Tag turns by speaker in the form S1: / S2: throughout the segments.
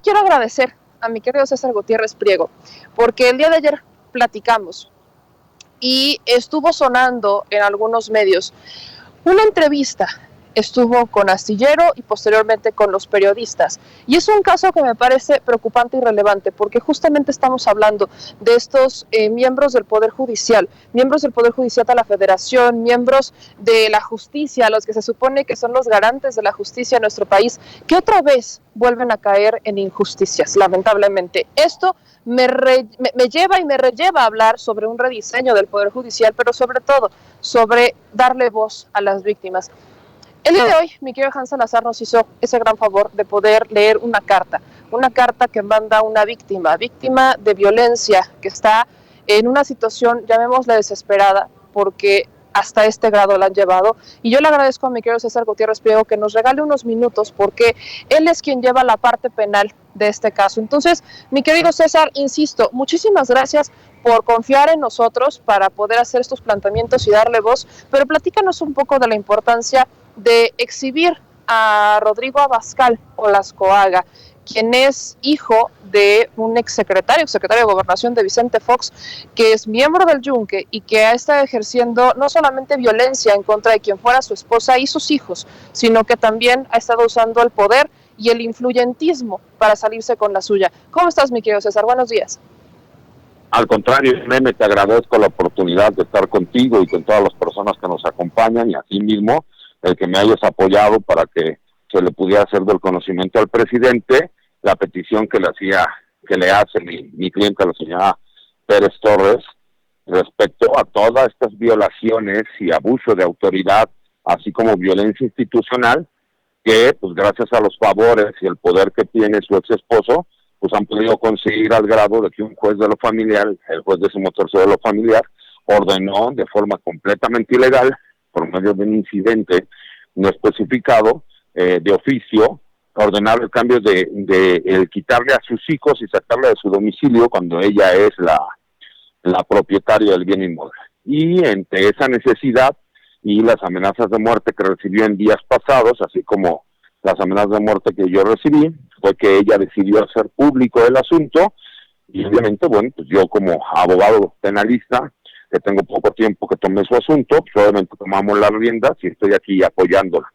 S1: quiero agradecer a mi querido César Gutiérrez Priego, porque el día de ayer platicamos y estuvo sonando en algunos medios una entrevista. Estuvo con Astillero y posteriormente con los periodistas. Y es un caso que me parece preocupante y relevante porque justamente estamos hablando de estos miembros del Poder Judicial de la Federación, miembros de la justicia, los que se supone que son los garantes de la justicia en nuestro país, que otra vez vuelven a caer en injusticias, lamentablemente. Esto me lleva y me relleva a hablar sobre un rediseño del Poder Judicial, pero sobre todo sobre darle voz a las víctimas. El día de hoy, mi querido Hans Salazar nos hizo ese gran favor de poder leer una carta que manda una víctima de violencia que está en una situación, llamémosla desesperada, porque hasta este grado la han llevado. Y yo le agradezco a mi querido César Gutiérrez Priego que nos regale unos minutos porque él es quien lleva la parte penal de este caso. Entonces, mi querido César, insisto, muchísimas gracias por confiar en nosotros para poder hacer estos planteamientos y darle voz, pero platícanos un poco de la importancia de exhibir a Rodrigo Abascal Olascoaga, quien es hijo de un secretario de Gobernación de Vicente Fox, que es miembro del Yunque y que ha estado ejerciendo no solamente violencia en contra de quien fuera su esposa y sus hijos, sino que también ha estado usando el poder y el influyentismo para salirse con la suya. ¿Cómo estás, mi querido César? Buenos días.
S2: Al contrario, Meme, te agradezco la oportunidad de estar contigo y con todas las personas que nos acompañan y así mismo el que me hayas apoyado para que se le pudiera hacer del conocimiento al presidente la petición que le hace mi cliente, la señora Pérez Torres, respecto a todas estas violaciones y abuso de autoridad, así como violencia institucional, que pues gracias a los favores y el poder que tiene su ex esposo, pues han podido conseguir al grado de que un juez de lo familiar, el juez 13º de lo familiar, ordenó de forma completamente ilegal, por medio de un incidente no especificado, de oficio, ordenar el cambio de el quitarle a sus hijos y sacarle de su domicilio cuando ella es la propietaria del bien inmueble. Y entre esa necesidad y las amenazas de muerte que recibió en días pasados, así como las amenazas de muerte que yo recibí, fue que ella decidió hacer público el asunto y obviamente, bueno, pues yo como abogado penalista, que tengo poco tiempo que tomé su asunto, pues obviamente tomamos las riendas y estoy aquí apoyándola.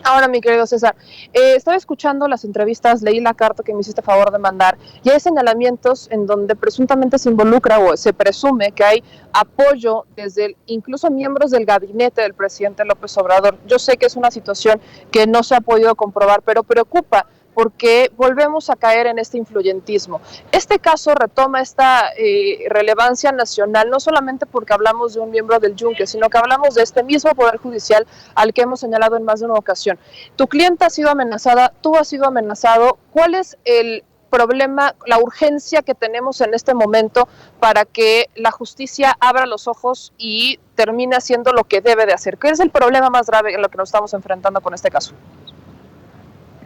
S1: Ahora, mi querido César, estaba escuchando las entrevistas, leí la carta que me hiciste favor de mandar, y hay señalamientos en donde presuntamente se involucra o se presume que hay apoyo desde incluso miembros del gabinete del presidente López Obrador. Yo sé que es una situación que no se ha podido comprobar, pero preocupa porque volvemos a caer en este influyentismo. Este caso retoma esta relevancia nacional, no solamente porque hablamos de un miembro del Yunque, sino que hablamos de este mismo Poder Judicial al que hemos señalado en más de una ocasión. Tu clienta ha sido amenazada, tú has sido amenazado. ¿Cuál es el problema, la urgencia que tenemos en este momento para que la justicia abra los ojos y termine haciendo lo que debe de hacer? ¿Qué es el problema más grave en lo que nos estamos enfrentando con este caso?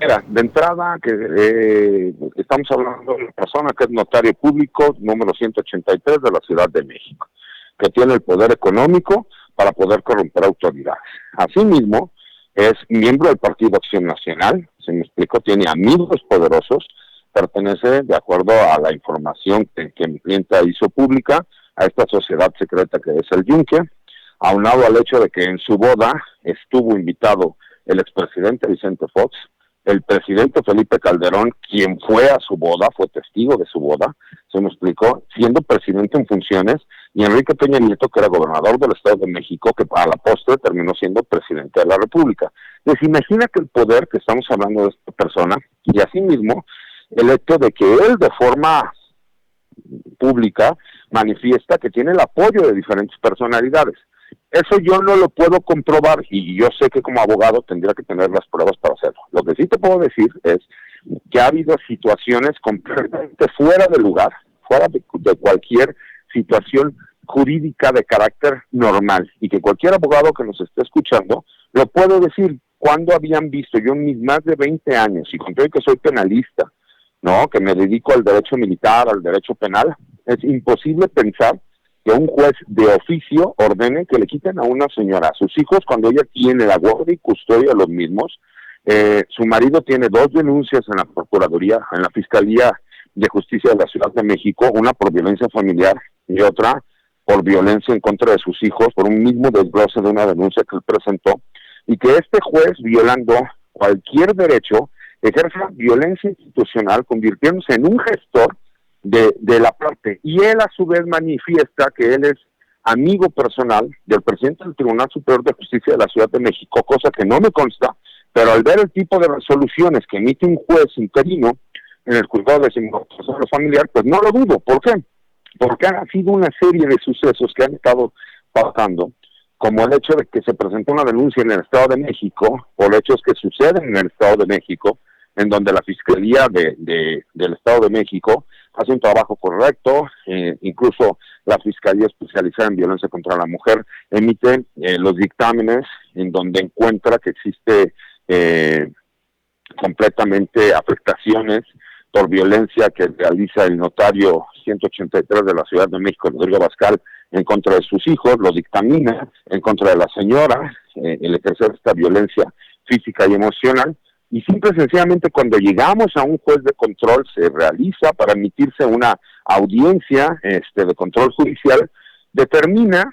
S2: Mira, de entrada, que estamos hablando de una persona que es notario público número 183 de la Ciudad de México, que tiene el poder económico para poder corromper autoridades. Asimismo, es miembro del Partido Acción Nacional, se me explicó, tiene amigos poderosos, pertenece, de acuerdo a la información que mi clienta hizo pública, a esta sociedad secreta que es el Yunque, aunado al hecho de que en su boda estuvo invitado el expresidente Vicente Fox, el presidente Felipe Calderón, quien fue a su boda, fue testigo de su boda, se me explicó, siendo presidente en funciones, y Enrique Peña Nieto, que era gobernador del Estado de México, que a la postre terminó siendo presidente de la República. Entonces, imagina que el poder que estamos hablando de esta persona, y asimismo, el hecho de que él de forma pública manifiesta que tiene el apoyo de diferentes personalidades. Eso yo no lo puedo comprobar y yo sé que como abogado tendría que tener las pruebas para hacerlo. Lo que sí te puedo decir es que ha habido situaciones completamente fuera de lugar, fuera de cualquier situación jurídica de carácter normal y que cualquier abogado que nos esté escuchando lo puede decir. Cuando habían visto yo en mis más de 20 años, y con todo que soy penalista, ¿no?, que me dedico al derecho militar, al derecho penal, es imposible pensar que un juez de oficio ordene que le quiten a una señora a sus hijos cuando ella tiene la guardia y custodia de los mismos Su marido tiene 2 denuncias en la Procuraduría, en la Fiscalía de Justicia de la Ciudad de México, una por violencia familiar y otra por violencia en contra de sus hijos, por un mismo desglose de una denuncia que él presentó, y que este juez, violando cualquier derecho, ejerce violencia institucional, convirtiéndose en un gestor de la parte. Y él a su vez manifiesta que él es amigo personal del presidente del Tribunal Superior de Justicia de la Ciudad de México, cosa que no me consta, pero al ver el tipo de resoluciones que emite un juez interino en el juzgado de desinvolución familiar, pues no lo dudo. ¿Por qué? Porque han sido una serie de sucesos que han estado pasando, como el hecho de que se presentó una denuncia en el Estado de México por hechos que suceden en el Estado de México, en donde la Fiscalía del Estado de México hace un trabajo correcto, incluso la Fiscalía Especializada en Violencia contra la Mujer emite los dictámenes en donde encuentra que existe completamente afectaciones por violencia que realiza el notario 183 de la Ciudad de México, Rodrigo Abascal, en contra de sus hijos, lo dictamina en contra de la señora, el ejercer esta violencia física y emocional, y simple y sencillamente cuando llegamos a un juez de control se realiza para emitirse una audiencia de control judicial, determina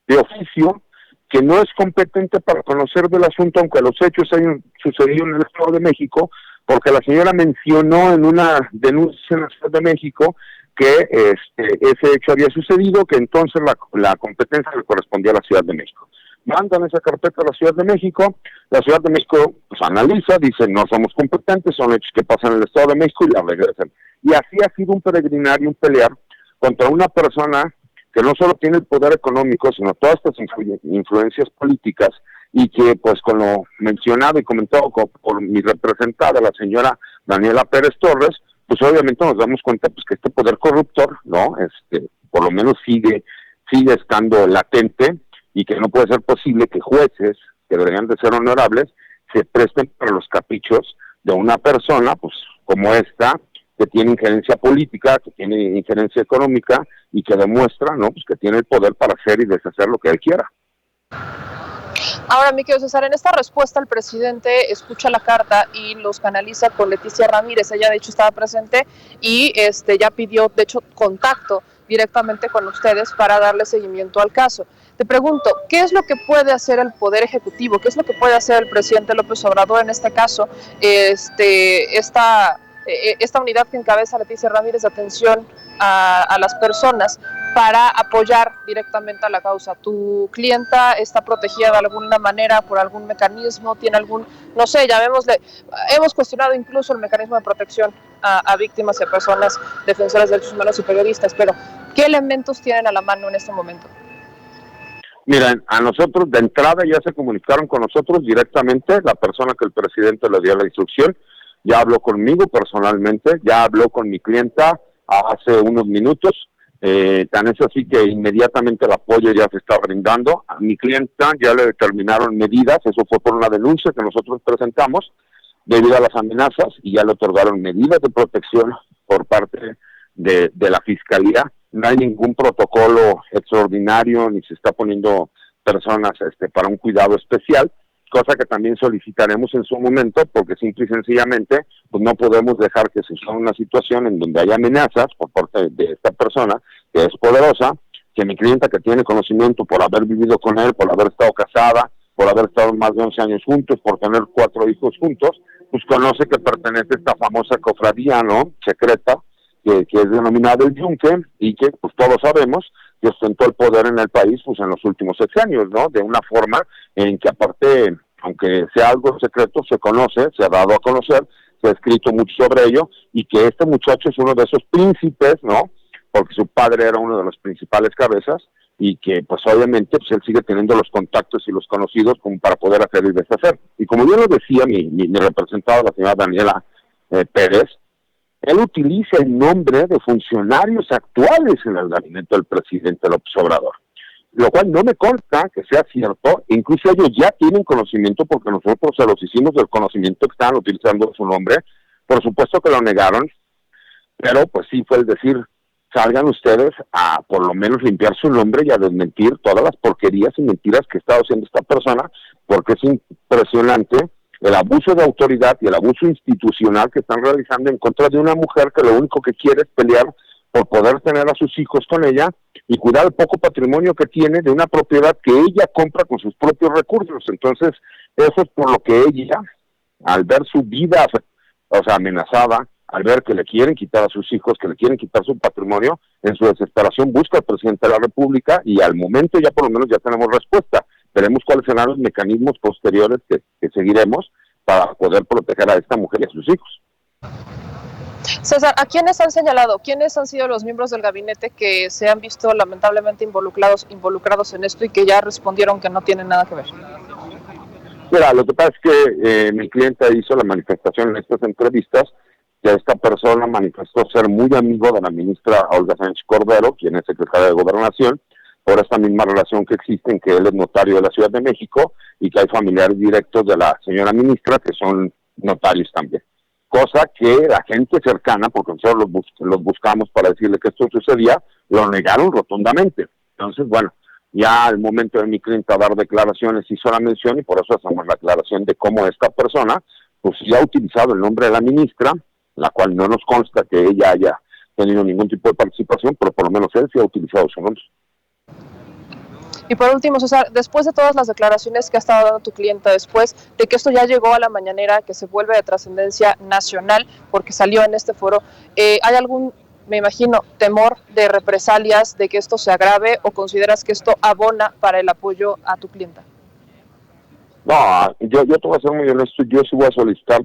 S2: de oficio que no es competente para conocer del asunto, aunque los hechos hayan sucedido en el Estado de México, porque la señora mencionó en una denuncia en la Ciudad de México que ese hecho había sucedido, que entonces la competencia le correspondía a la Ciudad de México. Mandan esa carpeta a la Ciudad de México, la Ciudad de México pues analiza, dice no somos competentes, son hechos que pasan en el Estado de México y la regresan. Y así ha sido un peregrinar y un pelear contra una persona que no solo tiene el poder económico, sino todas estas influencias políticas, y que pues con lo mencionado y comentado por mi representada, la señora Daniela Pérez Torres, pues obviamente nos damos cuenta pues que este poder corruptor, ¿no? Por lo menos sigue estando latente, y que no puede ser posible que jueces, que deberían de ser honorables, se presten para los caprichos de una persona, pues como esta, que tiene injerencia política, que tiene injerencia económica, y que demuestra, ¿no? Pues que tiene el poder para hacer y deshacer lo que él quiera.
S1: Ahora, mi querido César, en esta respuesta el presidente escucha la carta y los canaliza con Leticia Ramírez. Ella de hecho estaba presente y ya pidió de hecho contacto directamente con ustedes para darle seguimiento al caso. Te pregunto, ¿qué es lo que puede hacer el Poder Ejecutivo? ¿Qué es lo que puede hacer el presidente López Obrador en este caso? Esta unidad que encabeza Leticia Ramírez de atención a las personas para apoyar directamente a la causa. ¿Tu clienta está protegida de alguna manera por algún mecanismo? ¿Tiene algún, no sé, llamémosle, hemos cuestionado incluso el mecanismo de protección a víctimas y a personas defensoras de derechos humanos y periodistas, pero ¿qué elementos tienen a la mano en este momento?
S2: Miren, a nosotros de entrada ya se comunicaron con nosotros directamente, la persona que el presidente le dio la instrucción, ya habló conmigo personalmente, ya habló con mi clienta hace unos minutos, tan es así que inmediatamente el apoyo ya se está brindando. A mi clienta ya le determinaron medidas, eso fue por una denuncia que nosotros presentamos debido a las amenazas, y ya le otorgaron medidas de protección por parte de la Fiscalía. No hay ningún protocolo extraordinario, ni se está poniendo personas para un cuidado especial, cosa que también solicitaremos en su momento, porque simple y sencillamente pues no podemos dejar que se sea una situación en donde haya amenazas por parte de esta persona que es poderosa, que mi clienta, que tiene conocimiento por haber vivido con él, por haber estado casada, por haber estado más de 11 años juntos, por tener 4 hijos juntos, pues conoce que pertenece a esta famosa cofradía, ¿no?, secreta, que es denominada el Yunque, y que pues todos sabemos que ostentó el poder en el país pues en los últimos sexenios, ¿no?, de una forma en que aparte, aunque sea algo secreto, se conoce, se ha dado a conocer, se ha escrito mucho sobre ello, y que este muchacho es uno de esos príncipes, ¿no?, porque su padre era uno de los principales cabezas, y que pues obviamente pues él sigue teniendo los contactos y los conocidos como para poder hacer y deshacer. Y como yo lo decía mi representada, la señora Daniela Pérez, él utiliza el nombre de funcionarios actuales en el gabinete del presidente López Obrador, lo cual no me consta que sea cierto. Incluso ellos ya tienen conocimiento, porque nosotros se los hicimos del conocimiento que estaban utilizando su nombre. Por supuesto que lo negaron, pero pues sí fue el decir, salgan ustedes a por lo menos limpiar su nombre y a desmentir todas las porquerías y mentiras que está haciendo esta persona, porque es impresionante el abuso de autoridad y el abuso institucional que están realizando en contra de una mujer que lo único que quiere es pelear por poder tener a sus hijos con ella y cuidar el poco patrimonio que tiene de una propiedad que ella compra con sus propios recursos. Entonces, eso es por lo que ella, al ver su vida, amenazada, al ver que le quieren quitar a sus hijos, que le quieren quitar su patrimonio, en su desesperación busca al presidente de la República y al momento ya por lo menos ya tenemos respuesta. Veremos cuáles serán los mecanismos posteriores que seguiremos para poder proteger a esta mujer y a sus hijos.
S1: César, ¿a quiénes han señalado? ¿Quiénes han sido los miembros del gabinete que se han visto lamentablemente involucrados en esto y que ya respondieron que no tienen nada que ver?
S2: Mira, lo que pasa es que mi clienta hizo la manifestación en estas entrevistas que esta persona manifestó ser muy amigo de la ministra Olga Sánchez Cordero, quien es secretaria de Gobernación, por esta misma relación que existe en que él es notario de la Ciudad de México y que hay familiares directos de la señora ministra que son notarios también. Cosa que la gente cercana, porque nosotros los buscamos para decirle que esto sucedía, lo negaron rotundamente. Entonces, bueno, ya al momento de mi cliente dar declaraciones hizo la mención y por eso hacemos la aclaración de cómo esta persona, pues ya ha utilizado el nombre de la ministra, la cual no nos consta que ella haya tenido ningún tipo de participación, pero por lo menos él sí ha utilizado su nombre.
S1: Y por último, César, después de todas las declaraciones que ha estado dando tu clienta, después de que esto ya llegó a la mañanera, que se vuelve de trascendencia nacional, porque salió en este foro, ¿hay algún, me imagino, temor de represalias, de que esto se agrave, o consideras que esto abona para el apoyo a tu clienta?
S2: No, yo te voy a ser muy honesto, yo sí voy a solicitar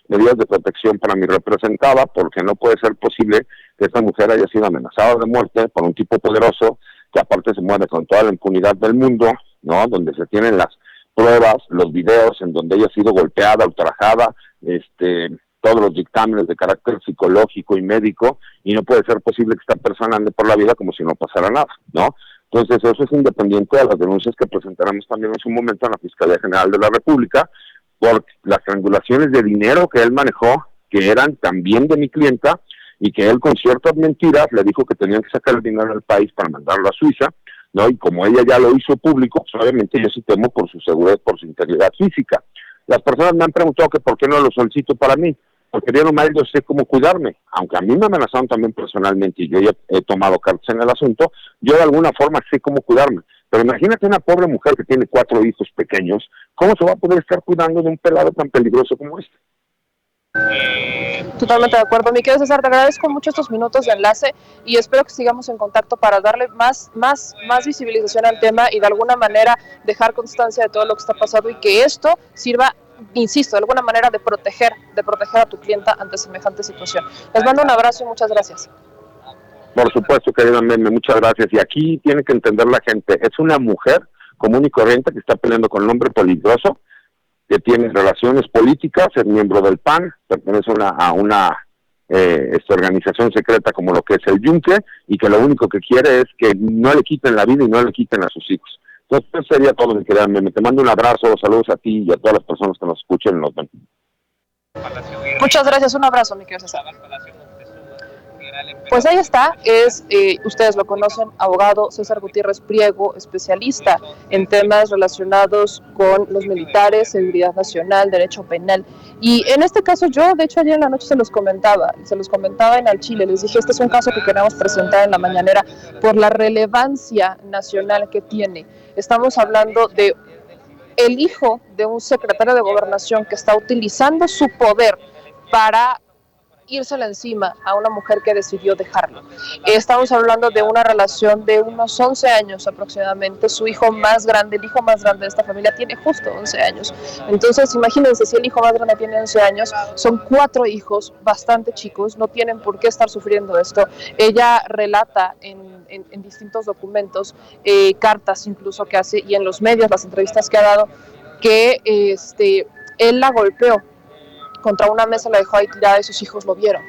S2: medidas de protección para mi representada, porque no puede ser posible que esta mujer haya sido amenazada de muerte por un tipo poderoso, que aparte se mueve con toda la impunidad del mundo, ¿no? Donde se tienen las pruebas, los videos en donde ella ha sido golpeada, ultrajada, todos los dictámenes de carácter psicológico y médico, y no puede ser posible que esta persona ande por la vida como si no pasara nada, ¿no? Entonces eso es independiente de las denuncias que presentaremos también en su momento en la Fiscalía General de la República, por las triangulaciones de dinero que él manejó, que eran también de mi clienta, y que él con ciertas mentiras le dijo que tenían que sacar el dinero del país para mandarlo a Suiza, ¿no? Y como ella ya lo hizo público, pues obviamente yo sí temo por su seguridad, por su integridad física. Las personas me han preguntado que por qué no lo solicito para mí, porque yo nomás yo sé cómo cuidarme, aunque a mí me amenazaron también personalmente y yo ya he tomado cartas en el asunto, yo de alguna forma sé cómo cuidarme. Pero imagínate una pobre mujer que tiene 4 hijos pequeños, ¿cómo se va a poder estar cuidando de un pelado tan peligroso como este?
S1: Totalmente de acuerdo. Mi querido César, te agradezco mucho estos minutos de enlace y espero que sigamos en contacto para darle más visibilización al tema y de alguna manera dejar constancia de todo lo que está pasando y que esto sirva, insisto, de alguna manera de proteger a tu clienta ante semejante situación. Les mando un abrazo y muchas gracias.
S2: Por supuesto, querida Meme, muchas gracias. Y aquí tiene que entender la gente, es una mujer común y corriente que está peleando con el hombre peligroso, que tiene relaciones políticas, es miembro del PAN, pertenece a una organización secreta como lo que es el Yunque, y que lo único que quiere es que no le quiten la vida y no le quiten a sus hijos. Entonces, eso sería todo, mi querida Meme. Te mando un abrazo, saludos a ti y a todas las personas que nos escuchen y nos ven.
S1: Muchas gracias, un abrazo, mi querido César. Pues ahí está, ustedes lo conocen, abogado César Gutiérrez Priego, especialista en temas relacionados con los militares, seguridad nacional, derecho penal. Y en este caso yo, de hecho, ayer en la noche se los comentaba en Al Chile, les dije, este es un caso que queremos presentar en la mañanera por la relevancia nacional que tiene. Estamos hablando de el hijo de un secretario de Gobernación que está utilizando su poder para írsela encima a una mujer que decidió dejarlo. Estamos hablando de una relación de unos 11 años aproximadamente. Su hijo más grande, el hijo más grande de esta familia, tiene justo 11 años. Entonces, imagínense, si el hijo más grande tiene 11 años, son 4 hijos bastante chicos, no tienen por qué estar sufriendo esto. Ella relata en distintos documentos, cartas incluso que hace, y en los medios, las entrevistas que ha dado, que él la golpeó contra una mesa, la dejó ahí tirada y sus hijos lo vieron.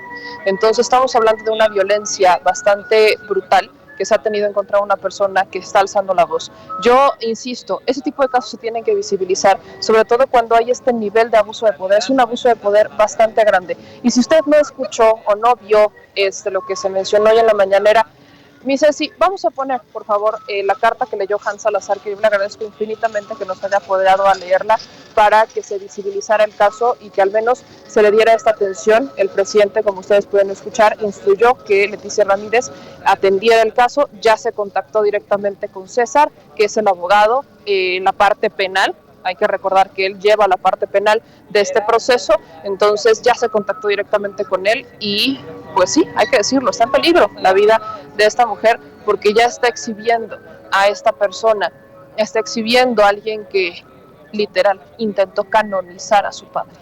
S1: Entonces estamos hablando de una violencia bastante brutal que se ha tenido en contra de una persona que está alzando la voz. Yo insisto, ese tipo de casos se tienen que visibilizar, sobre todo cuando hay este nivel de abuso de poder. Es un abuso de poder bastante grande. Y si usted no escuchó o no vio lo que se mencionó hoy en la mañanera, Mi Ceci, vamos a poner, por favor, la carta que leyó Hans Salazar, que yo le agradezco infinitamente que nos haya apoderado a leerla para que se visibilizara el caso y que al menos se le diera esta atención. El presidente, como ustedes pueden escuchar, instruyó que Leticia Ramírez atendiera el caso. Ya se contactó directamente con César, que es el abogado en la parte penal. Hay que recordar que él lleva la parte penal de este proceso, entonces ya se contactó directamente con él y pues sí, hay que decirlo, está en peligro la vida de esta mujer porque ya está exhibiendo a esta persona, está exhibiendo a alguien que literal intentó canonizar a su padre.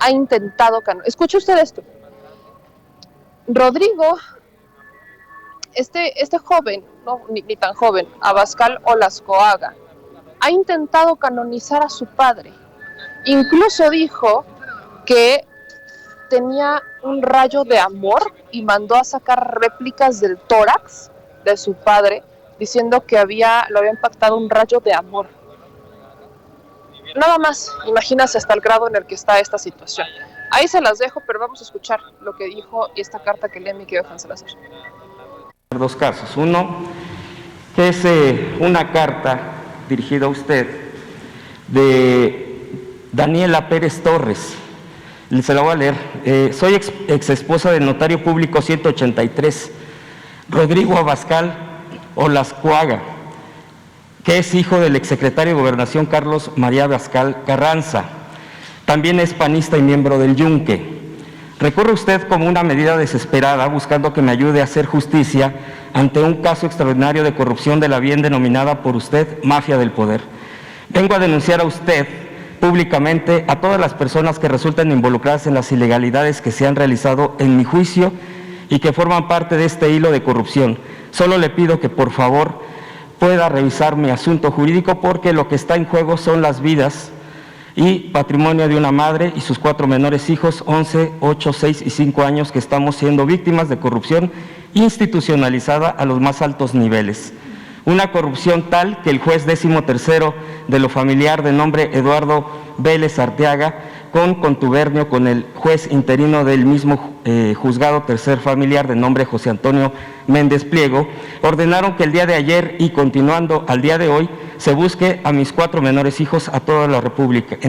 S1: Ha intentado canonizar. Escuche usted esto. Rodrigo, este joven, no ni tan joven, Abascal Olascoaga, ha intentado canonizar a su padre. Incluso dijo que tenía un rayo de amor y mandó a sacar réplicas del tórax de su padre, diciendo que lo había impactado un rayo de amor. Nada más, imagínate hasta el grado en el que está esta situación. Ahí se las dejo, pero vamos a escuchar lo que dijo esta carta que lee mi querido Hans Salazar.
S3: Dos casos. Uno, que es una carta dirigida a usted de Daniela Pérez Torres. Se la voy a leer. Soy ex esposa del notario público 183, Rodrigo Abascal Olascoaga, que es hijo del exsecretario de Gobernación Carlos María Abascal Carranza. También es panista y miembro del Yunque. Recurre usted como una medida desesperada buscando que me ayude a hacer justicia ante un caso extraordinario de corrupción de la bien denominada por usted mafia del poder. Vengo a denunciar a usted públicamente a todas las personas que resultan involucradas en las ilegalidades que se han realizado en mi juicio y que forman parte de este hilo de corrupción. Solo le pido que por favor pueda revisar mi asunto jurídico porque lo que está en juego son las vidas y patrimonio de una madre y sus 4 menores hijos, 11, 8, 6 y 5 años, que estamos siendo víctimas de corrupción institucionalizada a los más altos niveles. Una corrupción tal que el juez 13º de lo familiar de nombre Eduardo Vélez Arteaga, con contubernio con el juez interino del mismo juzgado tercer familiar de nombre José Antonio Méndez Pliego, ordenaron que el día de ayer y continuando al día de hoy se busque a mis 4 menores hijos en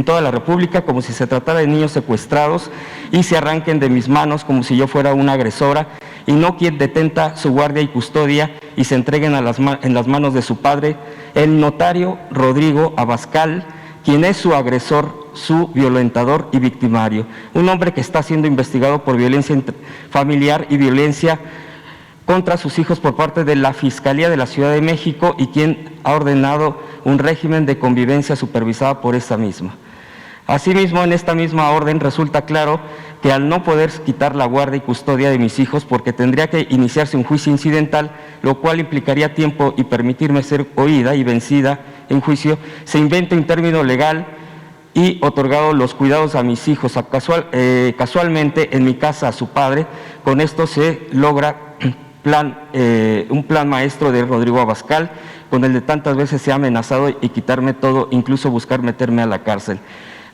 S3: toda la República como si se tratara de niños secuestrados y se arranquen de mis manos como si yo fuera una agresora y no quien detenta su guardia y custodia y se entreguen en las manos de su padre, el notario Rodrigo Abascal, quien es su agresor, su violentador y victimario. Un hombre que está siendo investigado por violencia familiar y violencia contra sus hijos por parte de la Fiscalía de la Ciudad de México y quien ha ordenado un régimen de convivencia supervisada por esta misma. Asimismo, en esta misma orden resulta claro que al no poder quitar la guardia y custodia de mis hijos porque tendría que iniciarse un juicio incidental, lo cual implicaría tiempo y permitirme ser oída y vencida en juicio, se inventa un término legal y otorgado los cuidados a mis hijos casualmente en mi casa a su padre. Con esto se logra un plan maestro de Rodrigo Abascal, con el de tantas veces se ha amenazado y quitarme todo, incluso buscar meterme a la cárcel.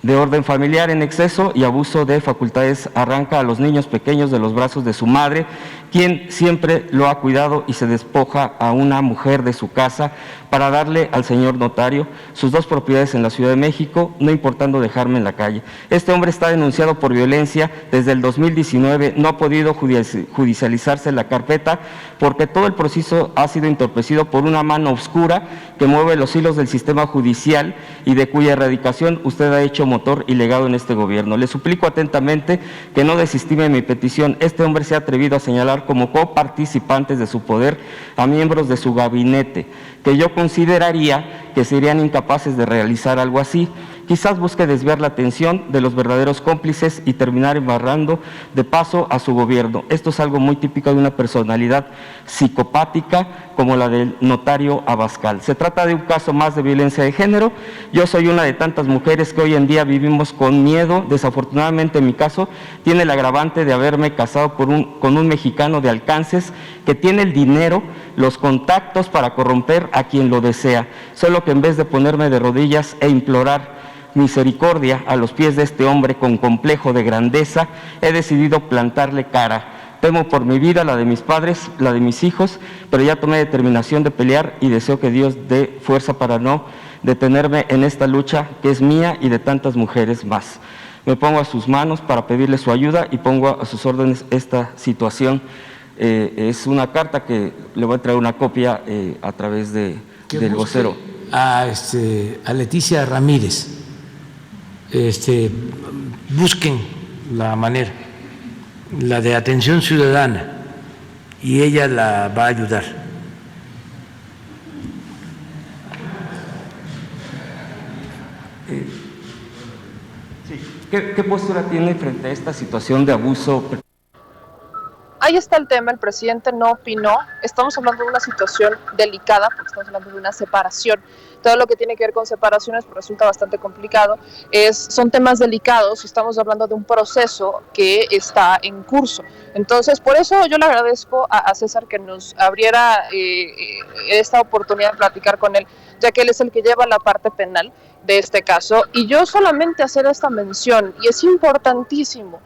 S3: De orden familiar en exceso y abuso de facultades, arranca a los niños pequeños de los brazos de su madre, quien siempre lo ha cuidado, y se despoja a una mujer de su casa para darle al señor notario sus 2 propiedades en la Ciudad de México, no importando dejarme en la calle. Este hombre está denunciado por violencia desde el 2019, no ha podido judicializarse la carpeta porque todo el proceso ha sido entorpecido por una mano oscura que mueve los hilos del sistema judicial y de cuya erradicación usted ha hecho motor y legado en este gobierno. Le suplico atentamente que no desestime mi petición. Este hombre se ha atrevido a señalar como coparticipantes de su poder a miembros de su gabinete, que yo consideraría que serían incapaces de realizar algo así. Quizás busque desviar la atención de los verdaderos cómplices y terminar embarrando de paso a su gobierno. Esto es algo muy típico de una personalidad psicopática como la del notario Abascal. Se trata de un caso más de violencia de género. Yo soy una de tantas mujeres que hoy en día vivimos con miedo. Desafortunadamente, en mi caso, tiene el agravante de haberme casado con un mexicano de alcances que tiene el dinero, los contactos para corromper a quien lo desea. Solo que en vez de ponerme de rodillas e implorar misericordia a los pies de este hombre con complejo de grandeza, he decidido plantarle cara Temo por mi vida, la de mis padres, la de mis hijos, pero ya tomé determinación de pelear y deseo que Dios dé fuerza para no detenerme en esta lucha que es mía y de tantas mujeres más. Me pongo a sus manos para pedirle su ayuda y pongo a sus órdenes esta situación. Es una carta que le voy a traer una copia a través del vocero.
S4: A Leticia Ramírez, busquen la manera, la de atención ciudadana, y ella la va a ayudar.
S3: ¿Qué postura tiene frente a esta situación de abuso?
S1: Ahí está el tema, el presidente no opinó, estamos hablando de una situación delicada, porque estamos hablando de una separación. Todo lo que tiene que ver con separaciones pues, resulta bastante complicado, son temas delicados y estamos hablando de un proceso que está en curso. Entonces, por eso yo le agradezco a César que nos abriera esta oportunidad de platicar con él, ya que él es el que lleva la parte penal de este caso, y yo solamente hacer esta mención, y es importantísimo.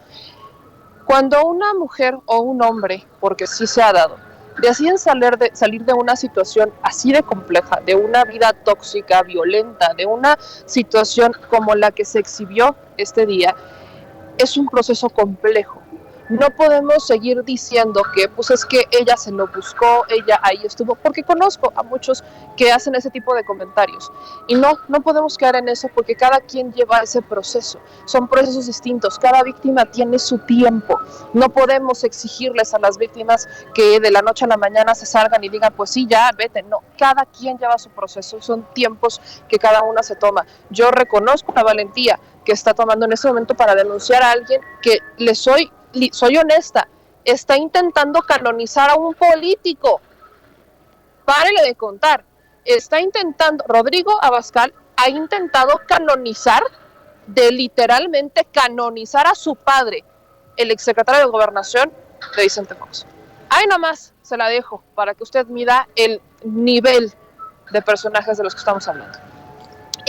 S1: Cuando una mujer o un hombre, porque sí se ha dado, deciden salir de una situación así de compleja, de una vida tóxica, violenta, de una situación como la que se exhibió este día, es un proceso complejo. No podemos seguir diciendo que pues es que ella se lo buscó, ella ahí estuvo, porque conozco a muchos que hacen ese tipo de comentarios. Y no podemos caer en eso porque cada quien lleva ese proceso. Son procesos distintos, cada víctima tiene su tiempo. No podemos exigirles a las víctimas que de la noche a la mañana se salgan y digan, pues sí, ya, vete. No, cada quien lleva su proceso, son tiempos que cada una se toma. Yo reconozco la valentía que está tomando en este momento para denunciar a alguien que soy honesta, está intentando canonizar a un político. Párele de contar. Rodrigo Abascal ha intentado literalmente canonizar a su padre, el exsecretario de Gobernación de Vicente Fox. Ahí nomás se la dejo para que usted mida el nivel de personajes de los que estamos hablando.